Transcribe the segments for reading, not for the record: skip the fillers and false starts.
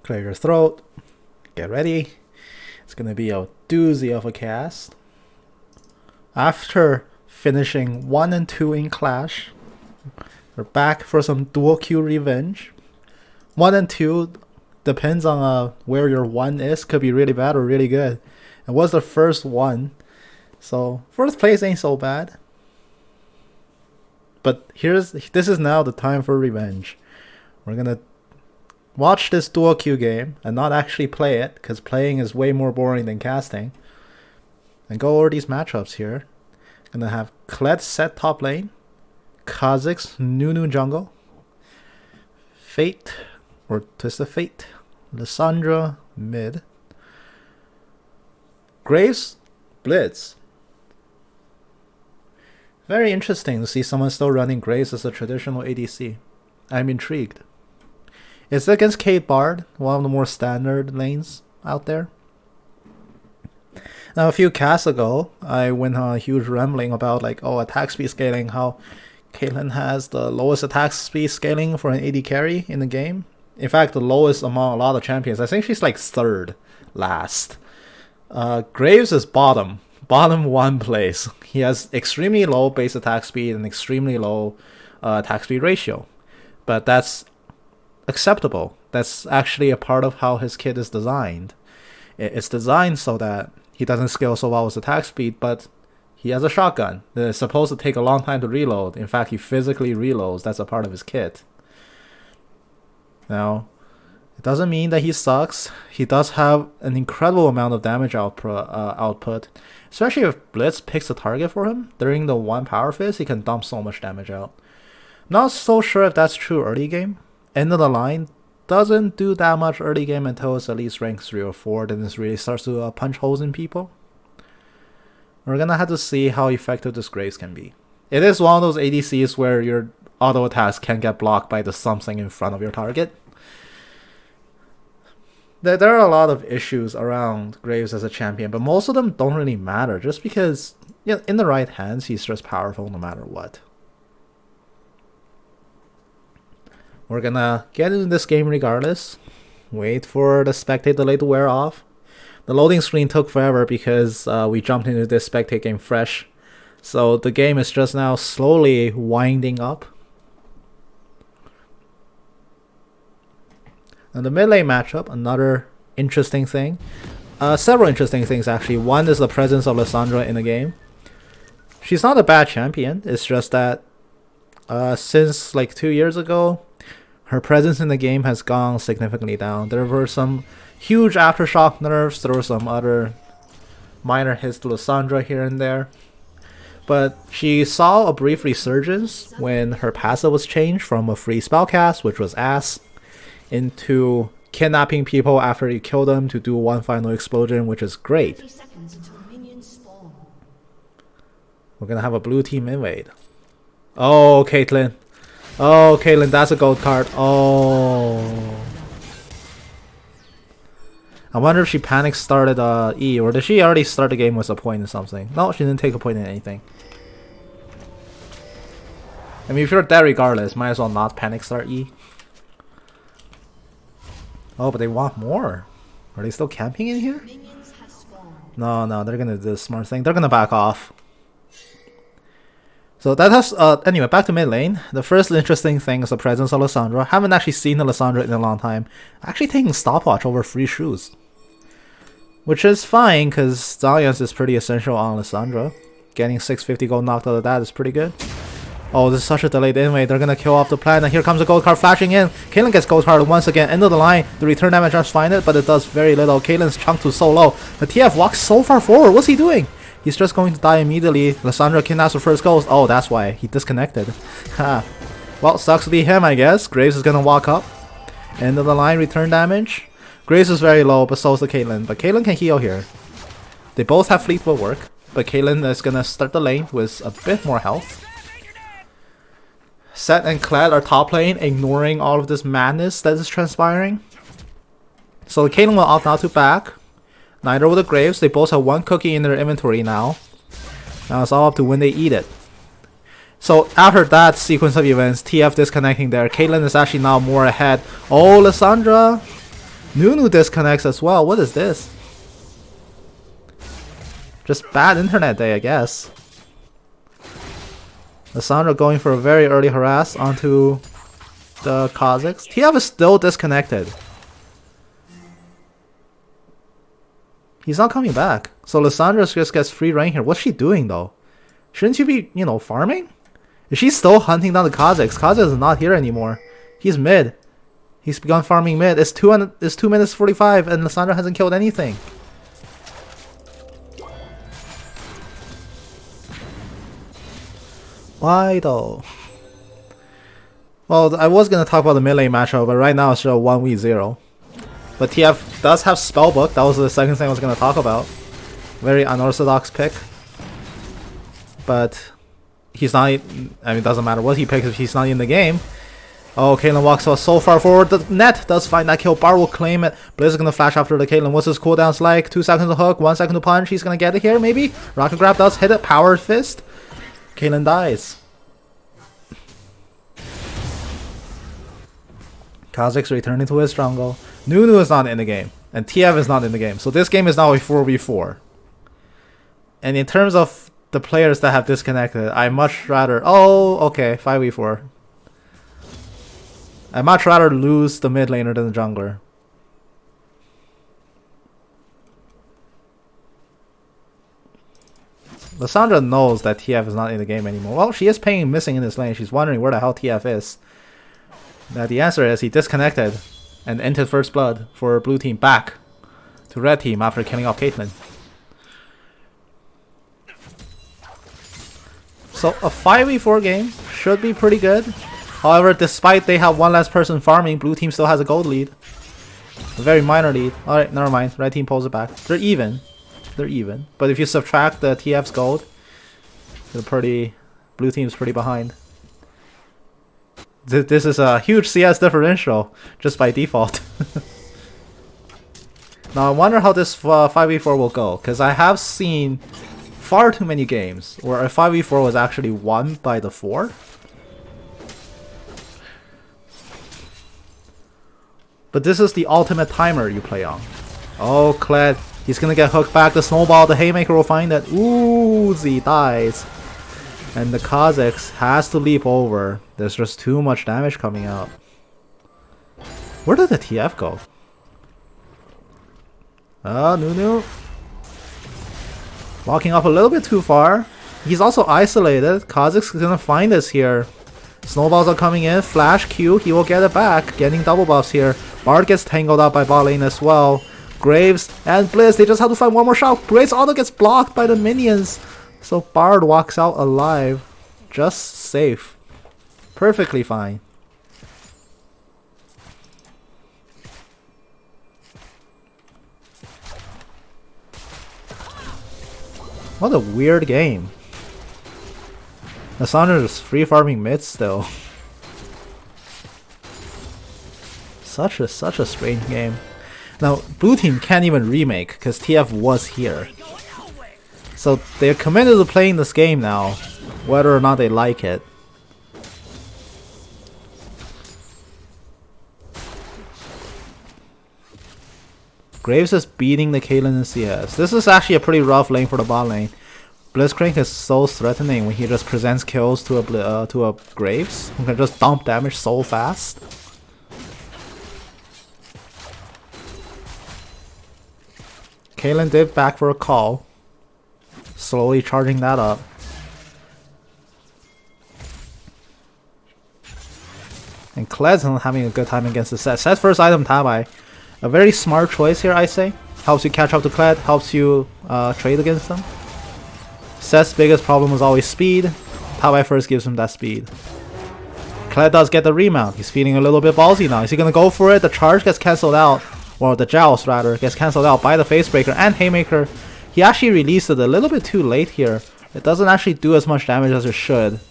Clear your throat. Get ready. It's gonna be a doozy of a cast. After finishing 1 and 2 in Clash, we're back for some dual Q revenge. 1 and 2 depends on where your 1 is. Could be really bad or really good. It was the first one, so first place ain't so bad. But this is now the time for revenge. We're gonna watch this dual Q game and not actually play it, because playing is way more boring than casting. And go over these matchups here. Gonna have Kled set top lane, Kha'Zix Nunu jungle, Fate or Twisted Fate, Lissandra mid, Graves Blitz. Very interesting to see someone still running Graves as a traditional ADC. I'm intrigued. It's against Kate Bard, one of the more standard lanes out there. Now, a few casts ago, I went on a huge rambling about attack speed scaling, how Caitlyn has the lowest attack speed scaling for an AD carry in the game. In fact, the lowest among a lot of champions. I think she's like third last. Graves is bottom 1 place. He has extremely low base attack speed and extremely low attack speed ratio. But that's acceptable. That's actually a part of how his kit is designed. It's designed so that he doesn't scale so well with attack speed, but he has a shotgun. It's supposed to take a long time to reload. In fact, he physically reloads. That's a part of his kit. Now, it doesn't mean that he sucks. He does have an incredible amount of damage output. Especially if Blitz picks a target for him. During the 1 power phase, he can dump so much damage out. Not so sure if that's true early game. End of the line doesn't do that much early game until it's at least rank 3 or 4. Then it really starts to punch holes in people. We're gonna have to see how effective this Graves can be. It is one of those ADCs where your auto attacks can get blocked by the something in front of your target. There are a lot of issues around Graves as a champion, but most of them don't really matter, just because in the right hands he's just powerful no matter what. We're gonna get into this game regardless. Wait for the spectate delay to wear off. The loading screen took forever because we jumped into this spectate game fresh. So the game is just now slowly winding up. Now the mid lane matchup, another interesting thing. Several interesting things actually. One is the presence of Lissandra in the game. She's not a bad champion. It's just that since 2 years ago, her presence in the game has gone significantly down. There were some huge aftershock nerfs. There were some other minor hits to Lissandra here and there. But she saw a brief resurgence when her passive was changed from a free spellcast, which was ass, into kidnapping people after you kill them to do 1 final explosion, which is great. We're gonna have a blue team invade. Oh, Caitlyn. Oh, Caitlyn, that's a gold card. Oh. I wonder if she panic started E, or did she already start the game with a point in something? No, she didn't take a point in anything. I mean, if you're dead regardless, might as well not panic start E. Oh, but they want more. Are they still camping in here? No, they're gonna do the smart thing. They're gonna back off. So that has, anyway, back to mid lane. The first interesting thing is the presence of Lissandra. Haven't actually seen the Lissandra in a long time. Actually taking stopwatch over free shoes. Which is fine, because Zalians is pretty essential on Lissandra. Getting 650 gold knocked out of that is pretty good. Oh, this is such a delayed invade. They're gonna kill off the plan, and here comes a gold card flashing in. Caitlyn gets gold card once again. End of the line. The return damage just find it, but it does very little. Caitlyn's chunk is so low. The TF walks so far forward. What's he doing? He's just going to die immediately. Lissandra kidnaps the first ghost. Oh, that's why. He disconnected. Ha. Well, sucks to be him, I guess. Graves is gonna walk up. End of the line, return damage. Graves is very low, but so is the Caitlyn. But Caitlyn can heal here. They both have fleet footwork, but Caitlyn is gonna start the lane with a bit more health. Set and Kled are top lane, ignoring all of this madness that is transpiring. So Caitlyn will opt not to back. Neither will the Graves. They both have 1 cookie in their inventory now. Now it's all up to when they eat it. So after that sequence of events, TF disconnecting there. Caitlyn is actually now more ahead. Oh, Lissandra. Nunu disconnects as well. What is this? Just bad internet day, I guess. Lissandra going for a very early harass onto the Kazakhs. TF is still disconnected. He's not coming back. So Lissandra just gets free reign here. What's she doing though? Shouldn't you be, you know, farming? Is she still hunting down the Kazakhs? Kazakhs is not here anymore. He's mid. He's begun farming mid. It's 2 minutes 45 and Lissandra hasn't killed anything. Why though? Well, I was gonna talk about the mid lane matchup, but right now it's still 1v0. But TF does have Spellbook. That was the second thing I was gonna talk about. Very unorthodox pick. But he's not. I mean, it doesn't matter what he picks if he's not in the game. Oh, Caitlyn walks so far forward. The net does find that kill. Bar will claim it. Blizz is gonna flash after the Caitlyn. What's his cooldowns like? 2 seconds to hook, 1 second to punch. He's gonna get it here, maybe. Rocket grab does hit it. Power fist. Caitlyn dies. Kha'Zix returning to his jungle. Nunu is not in the game, and TF is not in the game. So this game is now a 4v4. And in terms of the players that have disconnected, I much rather... Oh, okay, 5v4. I much rather lose the mid laner than the jungler. Lissandra knows that TF is not in the game anymore. Well, she is paying missing in this lane. She's wondering where the hell TF is. Now the answer is he disconnected and entered first blood for blue team back to red team after killing off Caitlyn. So a 5v4 game should be pretty good. However, despite they have one less person farming, blue team still has a gold lead. A very minor lead. Alright, never mind. Red team pulls it back. They're even. They're even. But if you subtract the TF's gold, they're pretty... Blue team's pretty behind. This is a huge CS differential, just by default. Now I wonder how this 5v4 will go, because I have seen far too many games where a 5v4 was actually won by the 4. But this is the ultimate timer you play on. Oh, Kled, he's gonna get hooked back. The snowball, the haymaker will find that. Uzi dies. And the Kazakhs has to leap over. There's just too much damage coming out. Where did the TF go? Oh, Nunu. Walking up a little bit too far. He's also isolated. Kazakhs is gonna find us here. Snowballs are coming in. Flash Q. He will get it back. Getting double buffs here. Bard gets tangled up by bot lane as well. Graves and Blizz, they just have to find one more shot. Graves auto gets blocked by the minions. So Bard walks out alive. Just safe. Perfectly fine. What a weird game. Lissandra is free farming mid still. Such a strange game. Now blue team can't even remake because TF was here. So they're committed to playing this game now, whether or not they like it. Graves is beating the Caitlyn in CS. This is actually a pretty rough lane for the bot lane. Blitzcrank is so threatening when he just presents kills to a Graves, who can just dump damage so fast. Caitlyn did back for a call. Slowly charging that up. And Kled's not having a good time against the Set. Set's first item Tabai. A very smart choice here, I say. Helps you catch up to Kled, helps you trade against them. Set's biggest problem is always speed. Tabai first gives him that speed. Kled does get the remount. He's feeling a little bit ballsy now. Is he gonna go for it? The charge gets cancelled out. Or the Joust rather, gets cancelled out by the Facebreaker and Haymaker. He actually released it a little bit too late here. It doesn't actually do as much damage as it should.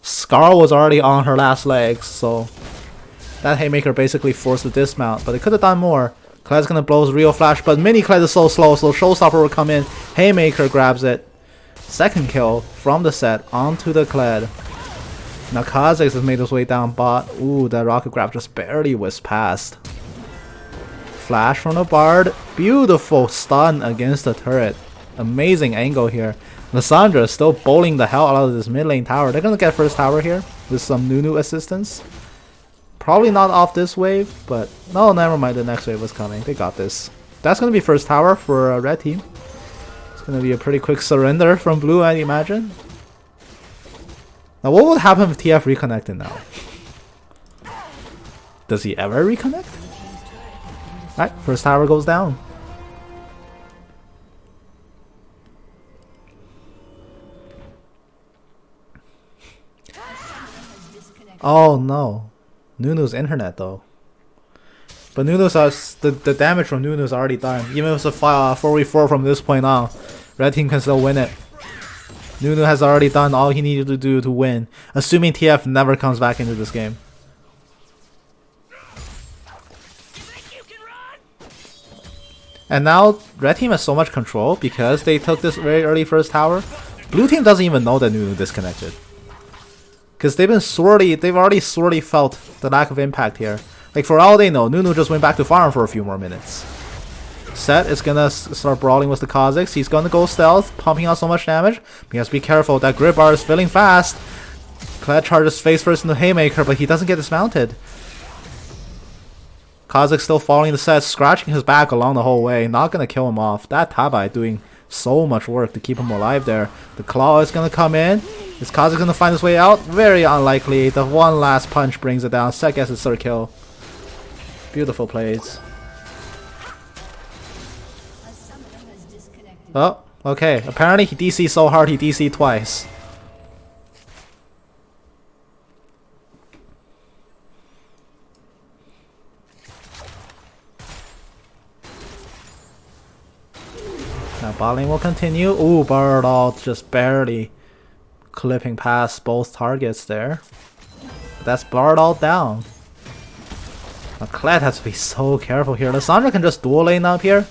Scar was already on her last legs, so that Haymaker basically forced the dismount, but it could have done more. Kled's gonna blow his real flash, but mini Kled is so slow, so Showstopper will come in. Haymaker grabs it. Second kill from the Set onto the Kled. Now Kha'Zix has made his way down bot. Ooh, that rocket grab just barely whizzed past. Flash from the Bard. Beautiful stun against the turret. Amazing angle here. Lissandra is still bowling the hell out of this mid lane tower. They're gonna get first tower here with some Nunu assistance. Probably not off this wave, but no, never mind. The next wave was coming. They got this. That's gonna be first tower for red team. It's gonna be a pretty quick surrender from blue, I'd imagine. Now, what would happen if TF reconnected now? Does he ever reconnect? Alright, first tower goes down. Oh no. Nunu's internet though. But Nunu's the damage from Nunu's already done. Even if it's a 4v4 from this point on, red team can still win it. Nunu has already done all he needed to do to win, assuming TF never comes back into this game. And now red team has so much control because they took this very early first tower. Blue team doesn't even know that Nunu disconnected. Because they've already sorely felt the lack of impact here. Like for all they know, Nunu just went back to farm for a few more minutes. Set is gonna start brawling with the Kha'Zix. He's gonna go stealth, pumping out so much damage. He has to be careful, that grid bar is filling fast. Kled charges face first into Haymaker, but he doesn't get dismounted. Kha'Zix still following the set, scratching his back along the whole way. Not gonna kill him off. That Tabai doing so much work to keep him alive there. The claw is gonna come in. Is Kha'Zix gonna find his way out? Very unlikely. The one last punch brings it down. Set gets his third kill. Beautiful plays. Oh, okay. Apparently he DC'd so hard he DC'd twice. Now bot lane will continue. Ooh, Bird ult just barely clipping past both targets there. That's Bird ult down. Now Kled has to be so careful here. Lissandra can just dual lane up here.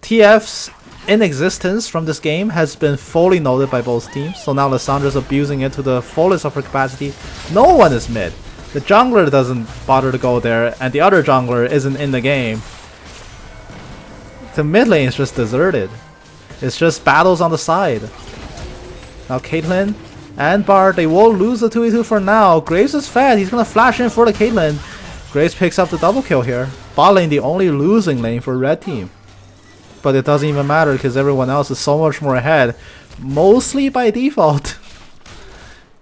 TF's inexistence from this game has been fully noted by both teams. So now Lissandra's abusing it to the fullest of her capacity. No one is mid. The jungler doesn't bother to go there, and the other jungler isn't in the game. The mid lane is just deserted. It's just battles on the side. Now Caitlyn and Bard, they will lose the 2v2 for now. Graves is fed. He's gonna flash in for the Caitlyn. Graves picks up the double kill here. Bot lane the only losing lane for red team. But it doesn't even matter because everyone else is so much more ahead. Mostly by default.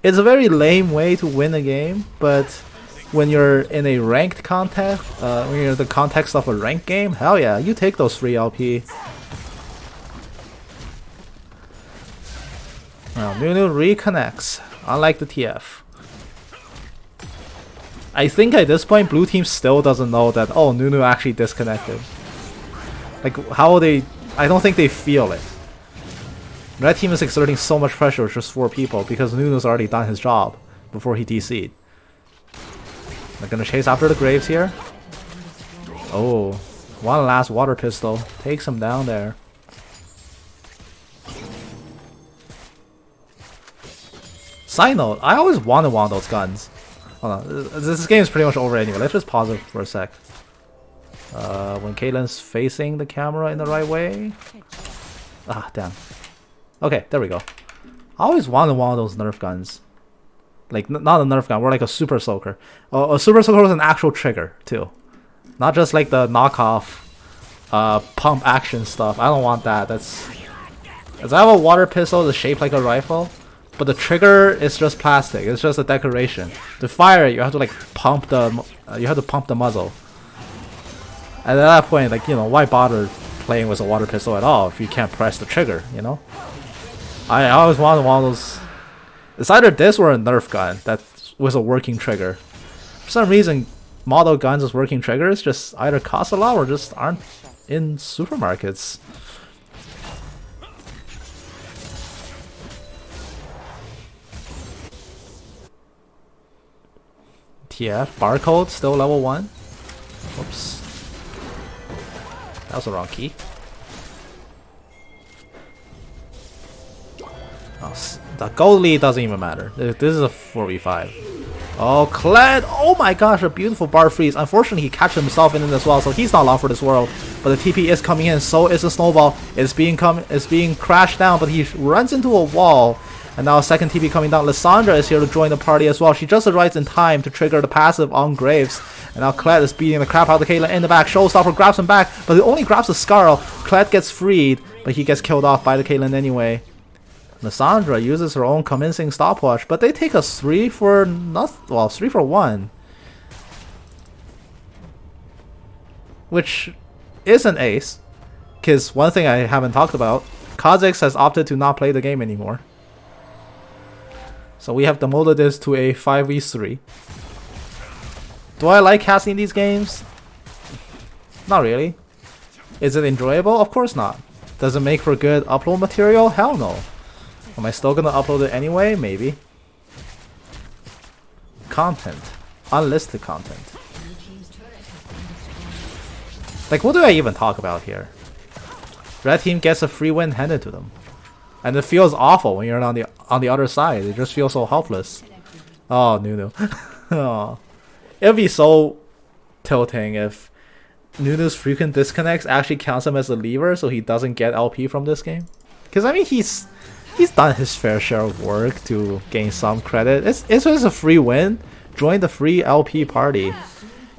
It's a very lame way to win a game, but when you're in a ranked contest, when you're in the context of a ranked game, hell yeah, you take those free LP. Now Nunu reconnects, unlike the TF. I think at this point, blue team still doesn't know that, oh, Nunu actually disconnected. Like, how will they... I don't think they feel it. Red team is exerting so much pressure with just 4 people because Nunu's already done his job before he DC'd. They're gonna chase after the Graves here. Oh, one last water pistol. Takes him down there. Side note, I always wanted one of those guns. Hold on, this game is pretty much over anyway. Let's just pause it for a sec. When Caitlyn's facing the camera in the right way. Ah, damn. Okay, there we go. I always wanted one of those Nerf guns. Like, not a Nerf gun, more like a Super Soaker. A Super Soaker with an actual trigger, too. Not just like the knockoff pump action stuff. I don't want that. That's... As I have a water pistol that's shaped like a rifle, but the trigger is just plastic. It's just a decoration. To fire it, you have to like pump the muzzle. And at that point, like, you know, why bother playing with a water pistol at all if you can't press the trigger, you know? I always wanted one of those. It's either this or a Nerf gun that with a working trigger. For some reason, model guns with working triggers just either cost a lot or just aren't in supermarkets. TF, barcode, still level 1. Whoops. That was the wrong key. Oh, the gold lead doesn't even matter. This is a 4v5. Oh, Kled! Oh my gosh, a beautiful bar freeze. Unfortunately, he catches himself in it as well, so he's not lost for this world. But the TP is coming in, so is the snowball. It's being crashed down, but he runs into a wall. And now a second TP coming down. Lissandra is here to join the party as well. She just arrives in time to trigger the passive on Graves. And now Kled is beating the crap out of the Caitlyn in the back. Showstopper grabs him back, but he only grabs the Scarl. Kled gets freed, but he gets killed off by the Caitlyn anyway. Lissandra uses her own convincing stopwatch, but they take a 3 for nothing. Well, 3 for 1. Which is an ace. Because one thing I haven't talked about, Kha'Zix has opted to not play the game anymore. So we have demoted this to a 5v3. Do I like casting these games? Not really. Is it enjoyable? Of course not. Does it make for good upload material? Hell no. Am I still gonna upload it anyway? Maybe. Content. Unlisted content. Like, what do I even talk about here? Red team gets a free win handed to them. And it feels awful when you're on the other side. It just feels so helpless. Oh, Nunu. Oh. It would be so tilting if Nunu's frequent disconnects actually counts him as a lever so he doesn't get LP from this game. Because, I mean, he's done his fair share of work to gain some credit. It's just a free win. Join the free LP party.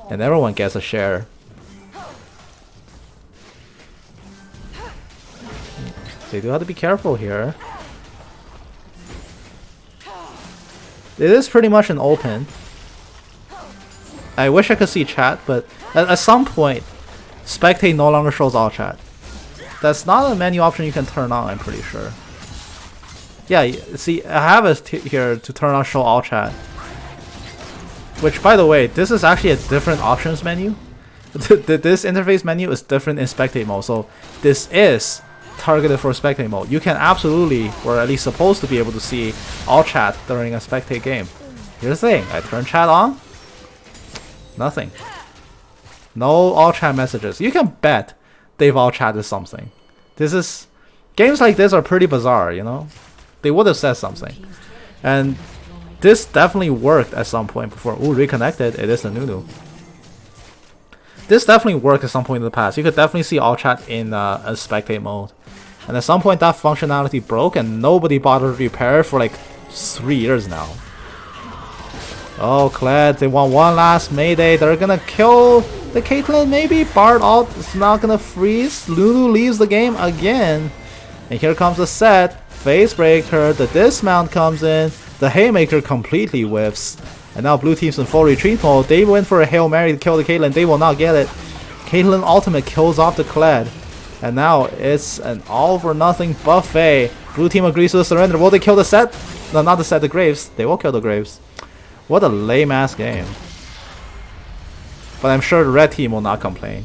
And everyone gets a share. They do have to be careful here. It is pretty much an open. I wish I could see chat, but at some point, spectate no longer shows all chat. That's not a menu option you can turn on, I'm pretty sure. Yeah, see, I have it here to turn on show all chat. Which, by the way, this is actually a different options menu. This interface menu is different in spectate mode, so this is targeted for spectate mode. You can absolutely, or at least supposed to be able to see all chat during a spectate game. Here's the thing, I turn chat on, nothing. No all chat messages. You can bet they've all chatted something. Games like this are pretty bizarre, you know? They would have said something. And this definitely worked at some point before. Ooh, reconnected, it is a Nunu. This definitely worked at some point in the past. You could definitely see all chat in a spectate mode. And at some point that functionality broke and nobody bothered to repair it for like 3 years now. Oh, Kled, they want one last Mayday. They're gonna kill the Caitlyn maybe? Bard ult is not gonna freeze. Lulu leaves the game again. And here comes the set. Face breaker, the dismount comes in. The haymaker completely whiffs. And now blue team's in full retreat mode. They went for a Hail Mary to kill the Caitlyn. They will not get it. Caitlyn ultimate kills off the Kled. And now it's an all for nothing buffet. Blue team agrees to the surrender. Will they kill the set? No, not the set, the Graves. They will kill the Graves. What a lame ass game. But I'm sure the red team will not complain.